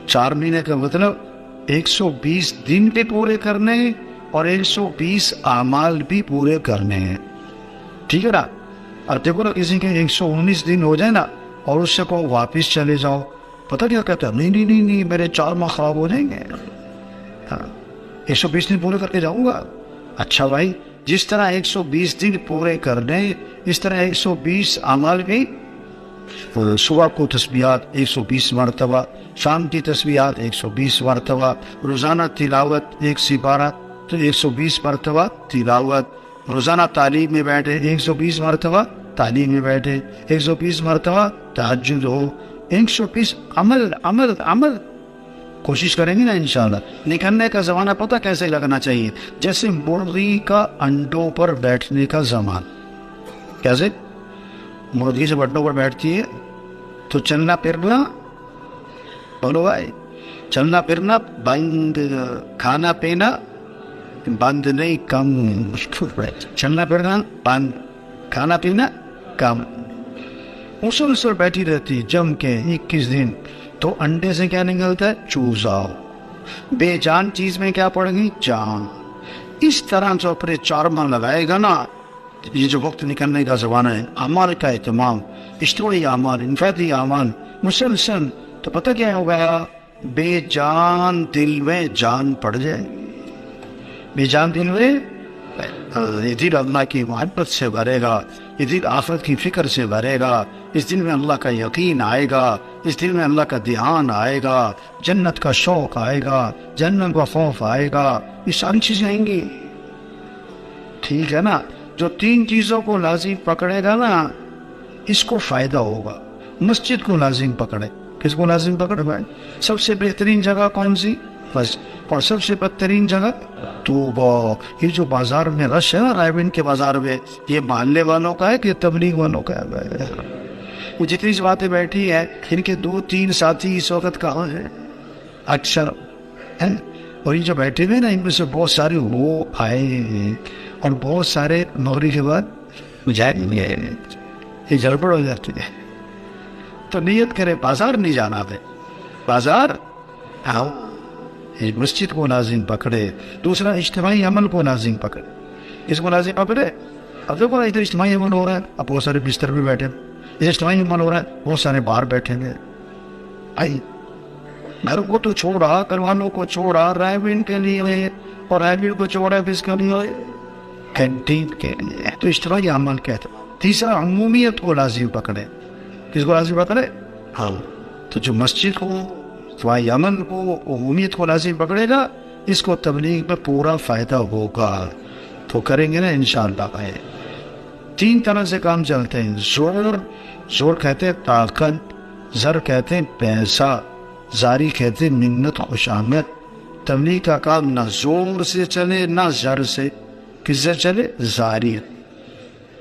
4 مہینے کا مطلب 120 دن بھی پورے کرنے ہیں اور 120 اعمال بھی پورے کرنے ہیں. ٹھیک ہے نا. اور دیکھو نا کسی کے 119 دن ہو جائے نا اور اس سے کو واپس چلے جاؤ, پتہ کیا کہتا ہے, نہیں نہیں نہیں نہیں میرے 4 ماہ خراب ہو جائیں گے, 120 دن پورے کر کے جاؤں گا. اچھا بھائی, جس طرح 120 دن پورے کرنے اس طرح 120 اعمال بھی. صبح کو تسبیحات 120 مرتبہ, شام کی تسبیحات 120 مرتبہ, روزانہ تلاوت 1 سے 12 تو 120 مرتبہ تلاوت, روزانہ تعلیم میں بیٹھے 120 مرتبہ تعلیم میں بیٹھے, 120 مرتبہ تہجد ہو, 120 عمل عمل عمل. کوشش کریں گے نا انشاءاللہ. نکلنے کا زمانہ پتہ کیسے لگنا چاہیے, جیسے مرغی کا انڈوں پر بیٹھنے کا زمان. کیسے مرغی سے انڈوں پر بیٹھتی ہے تو چلنا پھرنا, بولو بھائی, چلنا پھرنا بند, کھانا پینا بند نہیں کم, چلنا پھرنا بند, کھانا پینا کم. مسلسل بیٹھی رہتی جم کے 21 دن. تو انڈے سے کیا نکلتا ہے, چوزا. بے جان چیز میں کیا پڑ گئی, جان. اس طرح جو اپنے 4 ماہ لگائے گا نا, یہ جو وقت نکلنے کا زمانہ ہے, اعمال کا اہتمام, اجتماعی اعمال, انفرادی اعمال مسلسل, تو پتہ کیا ہوگا, بے جان دل میں جان پڑ جائے. بے جان دل میں یہ دل اللہ کی محبت سے بھرے گا, یہ دل آخرت کی فکر سے بھرے گا, اس دل میں اللہ کا یقین آئے گا, اس دل میں اللہ کا دھیان آئے گا, جنت کا شوق آئے گا, جنت کا خوف آئے گا, یہ ساری چیزیں آئیں گی. ٹھیک ہے نا. جو 3 چیزوں کو لازم پکڑے گا نا, اس کو فائدہ ہوگا. مسجد کو لازم پکڑے. کس کو لازم پکڑے بھائی؟ سب سے بہترین جگہ کون سی؟ بس. اور سب سے بدترین جگہ توبہ. یہ جو بازار میں رش ہے نا, رائبن کے بازار میں, یہ محلے والوں کا ہے کہ تبلیغ والوں کا ہے؟ وہ جتنی سی باتیں بیٹھی ہے, ان کے 2-3 ساتھی اس وقت کہاں ہیں؟ اکثر ہے. اور یہ جو بیٹھے ہوئے نا, ان میں سے بہت سارے وہ آئے ہیں اور بہت سارے مغرب کے بعد مجاہد گئے. یہ گڑبڑ ہو جاتی ہے. تو نیت کرے بازار نہیں جانا ہے, بازار آؤ, مسجد کو لازم پکڑے. دوسرا اجتماعی عمل کو لازم پکڑے. اس کو لازم پکڑے. اب دیکھو ادھر اجتماعی عمل ہو رہا ہے, اب بہت سارے بستر پہ بیٹھے, ادھر اجتماعی عمل ہو رہا ہے, بہت سارے باہر بیٹھے ہوئے. آئی گھر کو تو چھوڑا, گھر والوں کو چھوڑا, رائبن کے لیے, اور رائبن کو چھوڑا کس کے لیے, کینٹین کے لیے. تو اجتماعی عمل کہتے ہیں. تیسرا عمومیت کو لازم پکڑے. کس کو لازم پکڑے؟ ہاں. تو جو مسجد کو, اجتماعی عمل کو, عمومیت کو لازم پکڑے گا, اس کو تبلیغ میں پورا فائدہ ہوگا. تو کریں گے نا انشاءاللہ. 3 طرح سے کام چلتے ہیں. زور کہتے ہیں طاقت, زر کہتے ہیں پیسہ, زاری کہتے ہیں منت خوشامد. تبلیغ کا کام نہ زور سے چلے نہ زر سے. کس سے چلے؟ زاری,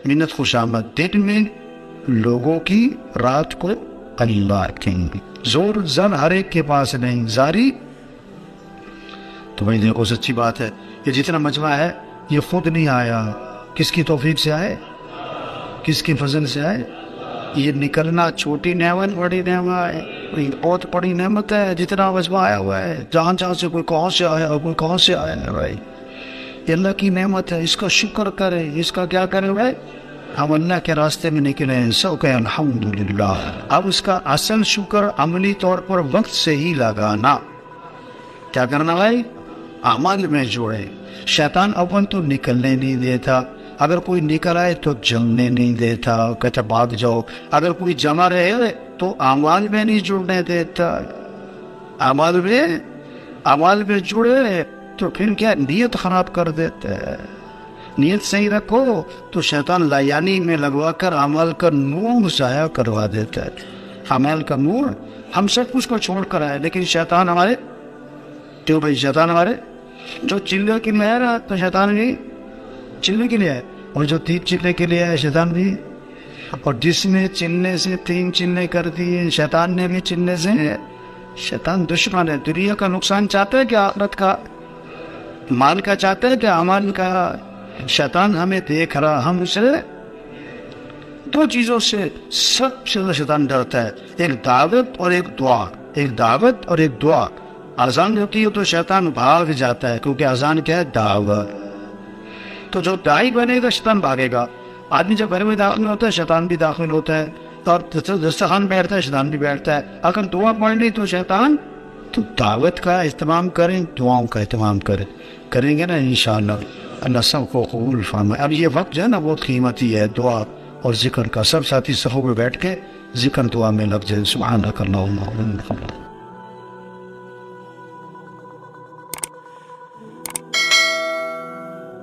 منت خوشامد. دن میں لوگوں کی, رات کو اللہ رکھیں گے. زور زر ہر ایک کے پاس نہیں, زاری. تو بھائی دیکھو سچی بات ہے, یہ جتنا مجمع ہے یہ خود نہیں آیا. کس کی توفیق سے آئے؟ کس کی فضل سے آئے؟ یہ نکلنا چھوٹی نعمت بڑی نعمت ہے, بہت بڑی نعمت ہے. جتنا مجمع آیا ہوا ہے, جہاں سے کوئی کہاں سے آیا, کوئی کہاں سے آیا ہے بھائی, یہ اللہ کی نعمت ہے. اس کا شکر کرے. اس کا کیا کرے بھائی؟ ہم اللہ کے راستے میں نکلے ہیں, سب کہ الحمدللہ. اب اس کا اصل شکر عملی طور پر وقت سے ہی لگانا. کیا کرنا بھائی؟ اعمال میں جوڑے. شیطان اول تو نکلنے نہیں دیتا. اگر کوئی نکل آئے تو جمنے نہیں دیتا, کہتا بھاگ جاؤ. اگر کوئی جمع رہے تو اعمال میں نہیں جڑنے دیتا. اعمال میں جڑے تو پھر کیا, نیت خراب کر دیتا ہے. نیت صحیح رکھو تو شیطان لایانی میں لگوا کر عمل کا نور ضائع کروا دیتا ہے. عمل کا نور ہم سب کچھ کو چھوڑ کر آئے, لیکن شیطان ہمارے, کیوں بھائی شیطان ہمارے جو چلے کے لیے ہے تو شیطان بھی چلنے کے لیے ہے, اور جو 3 چلنے کے لیے ہے شیطان بھی. اور جس نے چلنے سے 3 چلنے کر دیے, شیطان نے بھی چلنے سے. شیطان دشمن ہے. دنیا کا نقصان چاہتا ہے کہ آخرت کا, مال کا چاہتا ہے کہ اعمال کا. شیطان ہمیں دیکھ رہا, ہم سے 2 چیزوں سے سب سے زیادہ شیطان ڈرتا ہے, ایک دعوت اور ایک دعا. ایک دعوت اور ایک دعا. اذان ہوتی ہے تو شیطان بھاگ جاتا ہے، کیونکہ اذان کیا ہے؟ دعوت. تو جو داعی بنے گا شیطان بھاگے گا. آدمی جب گھر میں داخل ہوتا ہے شیطان بھی داخل ہوتا ہے، اور دسترخوان بیٹھتا ہے شیطان بھی بیٹھتا ہے. اگر دعا پڑھ لی تو شیطان، تو دعوت کا اہتمام کریں، دعاؤں کا اہتمام کریں گے نا انشاءاللہ. اللہ سب کو قبول فرمائے. اب یہ وقت جو ہے نا بہت قیمتی ہے دعا اور ذکر کا. سب ساتھی صفوں میں بیٹھ کے ذکر دعا میں لگ جائیں. سبحانک اللہم و بحمدک.